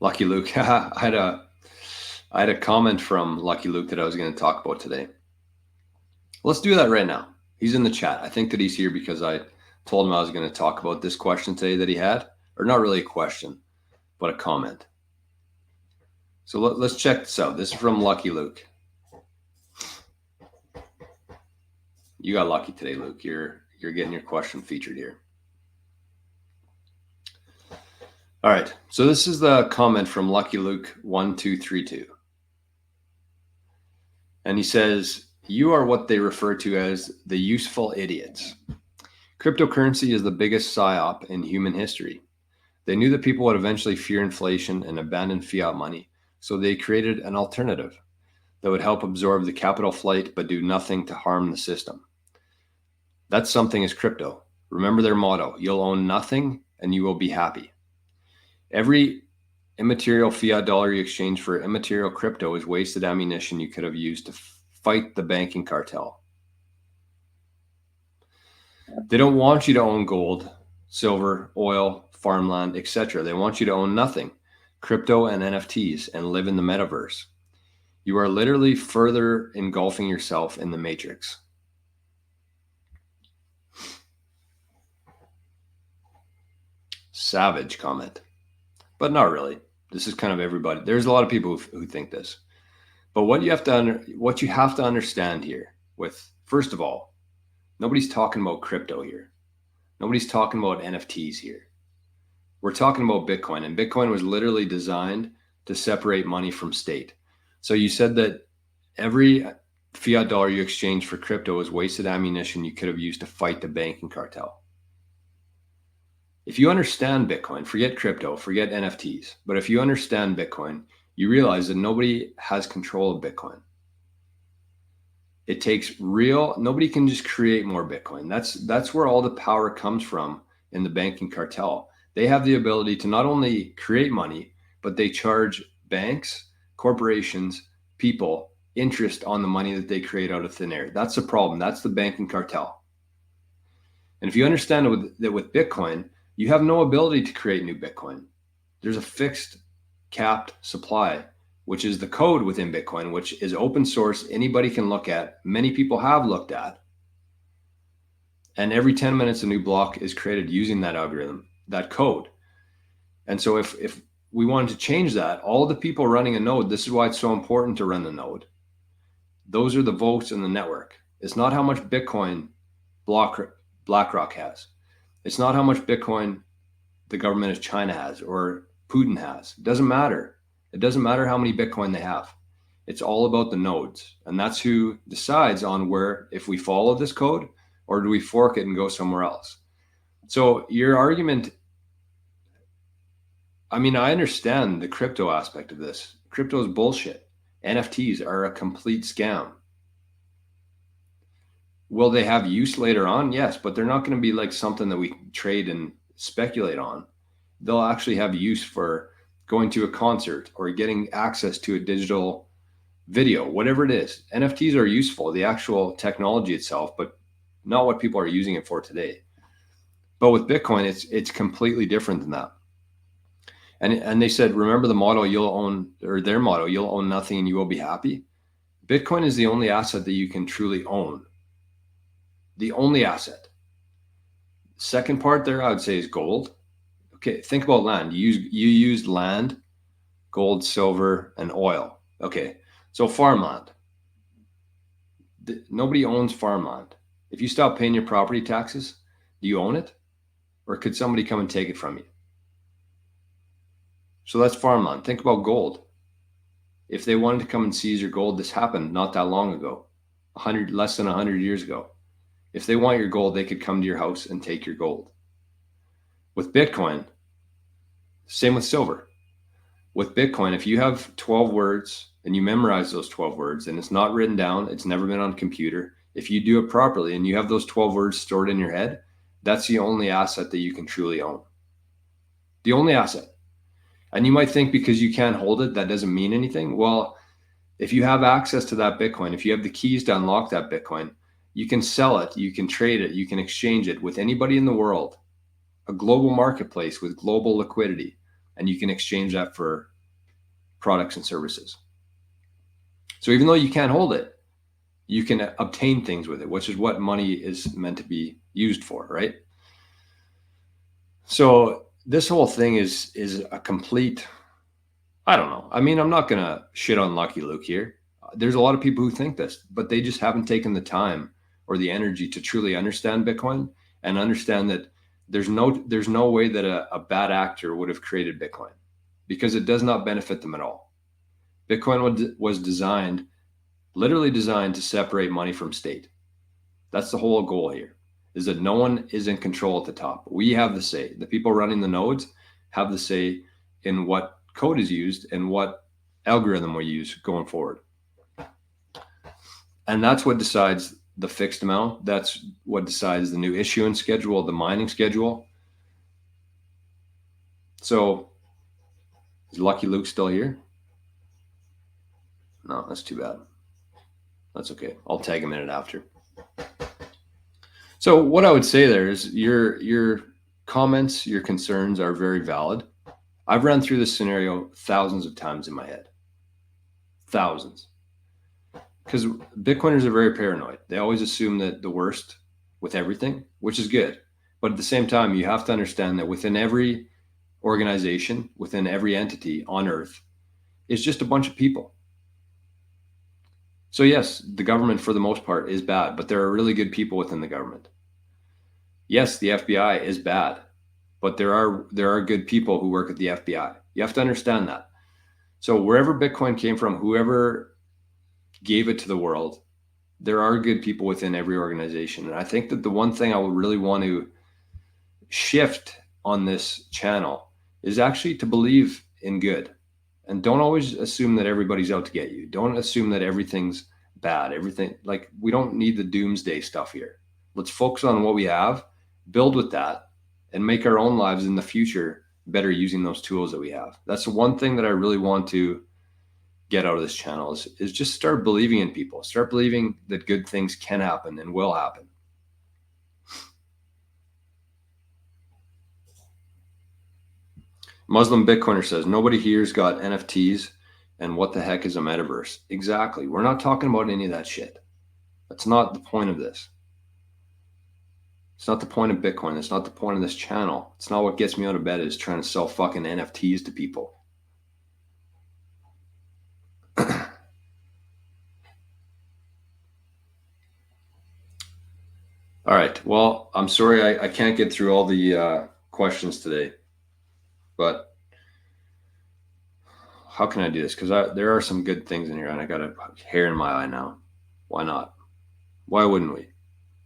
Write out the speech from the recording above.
Lucky Luke. I had a comment from Lucky Luke that I was going to talk about today. Let's do that right now. He's in the chat. I think that he's here because I told him I was going to talk about this question today that he had, or not really a question, but a comment. So let's check this out. This is from Lucky Luke. You got lucky today, Luke. You're getting your question featured here. All right. So this is the comment from Lucky Luke 1232. And he says, "You are what they refer to as the useful idiots. Cryptocurrency is the biggest psyop in human history. They knew that people would eventually fear inflation and abandon fiat money, so they created an alternative that would help absorb the capital flight but do nothing to harm the system. That something is crypto. Remember their motto: you'll own nothing and you will be happy. Every immaterial fiat dollar you exchange for immaterial crypto is wasted ammunition you could have used to fight the banking cartel. They don't want you to own gold, silver, oil, farmland, etc. They want you to own nothing, crypto and NFTs, and live in the metaverse. You are literally further engulfing yourself in the matrix." Savage comment, but not really. This is kind of everybody. There's a lot of people who think this, but what you have to understand here, with first of all, nobody's talking about crypto here. Nobody's talking about NFTs here. We're talking about Bitcoin, and Bitcoin was literally designed to separate money from state. So you said that every fiat dollar you exchange for crypto is wasted ammunition you could have used to fight the banking cartel. If you understand Bitcoin, forget crypto, forget NFTs, but if you understand Bitcoin, you realize that nobody has control of Bitcoin. It takes nobody can just create more Bitcoin. That's where all the power comes from in the banking cartel. They have the ability to not only create money, but they charge banks, corporations, people interest on the money that they create out of thin air. That's the problem. That's the banking cartel. And if you understand that with Bitcoin, you have no ability to create new Bitcoin. There's a fixed capped supply, which is the code within Bitcoin, which is open source. Anybody can look at. Many people have looked at. And every 10 minutes, a new block is created using that algorithm, that code. And so if we wanted to change that, all the people running a node, this is why it's so important to run the node. Those are the votes in the network. It's not how much Bitcoin BlackRock has. It's not how much Bitcoin the government of China has or Putin has. It doesn't matter. It doesn't matter how many Bitcoin they have. It's all about the nodes. And that's who decides on where, if we follow this code or do we fork it and go somewhere else. So your argument, I mean, I understand the crypto aspect of this. Crypto is bullshit. NFTs are a complete scam. Will they have use later on? Yes, but they're not going to be like something that we trade and speculate on. They'll actually have use for going to a concert or getting access to a digital video, whatever it is. NFTs are useful, the actual technology itself, but not what people are using it for today. But with Bitcoin, it's completely different than that. And they said, remember the motto, their motto, you'll own nothing and you will be happy. Bitcoin is the only asset that you can truly own. The only asset. Second part there, I would say, is gold. Okay, think about land. You used land, gold, silver, and oil. Okay, so farmland. Nobody owns farmland. If you stop paying your property taxes, do you own it? Or could somebody come and take it from you? So that's farmland. Think about gold. If they wanted to come and seize your gold, this happened not that long ago, less than 100 years ago. If they want your gold, they could come to your house and take your gold. With Bitcoin, same with silver. With Bitcoin, if you have 12 words and you memorize those 12 words and it's not written down, it's never been on a computer, if you do it properly and you have those 12 words stored in your head, that's the only asset that you can truly own. The only asset. And you might think because you can't hold it, that doesn't mean anything. Well, if you have access to that Bitcoin, if you have the keys to unlock that Bitcoin, you can sell it, you can trade it, you can exchange it with anybody in the world, a global marketplace with global liquidity. and you can exchange that for products and services. So even though you can't hold it, you can obtain things with it, which is what money is meant to be used for, right? So this whole thing is a complete, I don't know. I mean, I'm not going to shit on Lucky Luke here. There's a lot of people who think this, but they just haven't taken the time or the energy to truly understand Bitcoin and understand that there's no way that a bad actor would have created Bitcoin, because it does not benefit them at all. Bitcoin was designed, literally designed, to separate money from state. That's the whole goal here, is that no one is in control at the top. We have the say. The people running the nodes have the say in what code is used and what algorithm we use going forward. And that's what decides the fixed amount. That's what decides the new issuance schedule, the mining schedule. So is Lucky Luke still here? No, that's too bad. That's okay. I'll tag him in it after. So what I would say there is your comments, your concerns are very valid. I've run through this scenario thousands of times in my head. Thousands. Because Bitcoiners are very paranoid. They always assume that the worst with everything, which is good. But at the same time, you have to understand that within every organization, within every entity on Earth, is just a bunch of people. So yes, the government for the most part is bad, but there are really good people within the government. Yes, the FBI is bad, but there are good people who work at the FBI. You have to understand that. So wherever Bitcoin came from, whoever gave it to the world, there are good people within every organization. And I think that the one thing I would really want to shift on this channel is actually to believe in good. And don't always assume that everybody's out to get you. Don't assume that everything's bad. Everything, like, we don't need the doomsday stuff here. Let's focus on what we have, build with that, and make our own lives in the future better using those tools that we have. That's the one thing that I really want to get out of this channel is just start believing in people. Start believing that good things can happen and will happen. Muslim Bitcoiner says, nobody here's got NFTs, and what the heck is a metaverse? Exactly. We're not talking about any of that shit. That's not the point of this. It's not the point of Bitcoin. It's not the point of this channel. It's not what gets me out of bed, is trying to sell fucking NFTs to people. All right. Well, I'm sorry I can't get through all the questions today, but how can I do this? Because there are some good things in here, and I got a hair in my eye now. Why not? Why wouldn't we?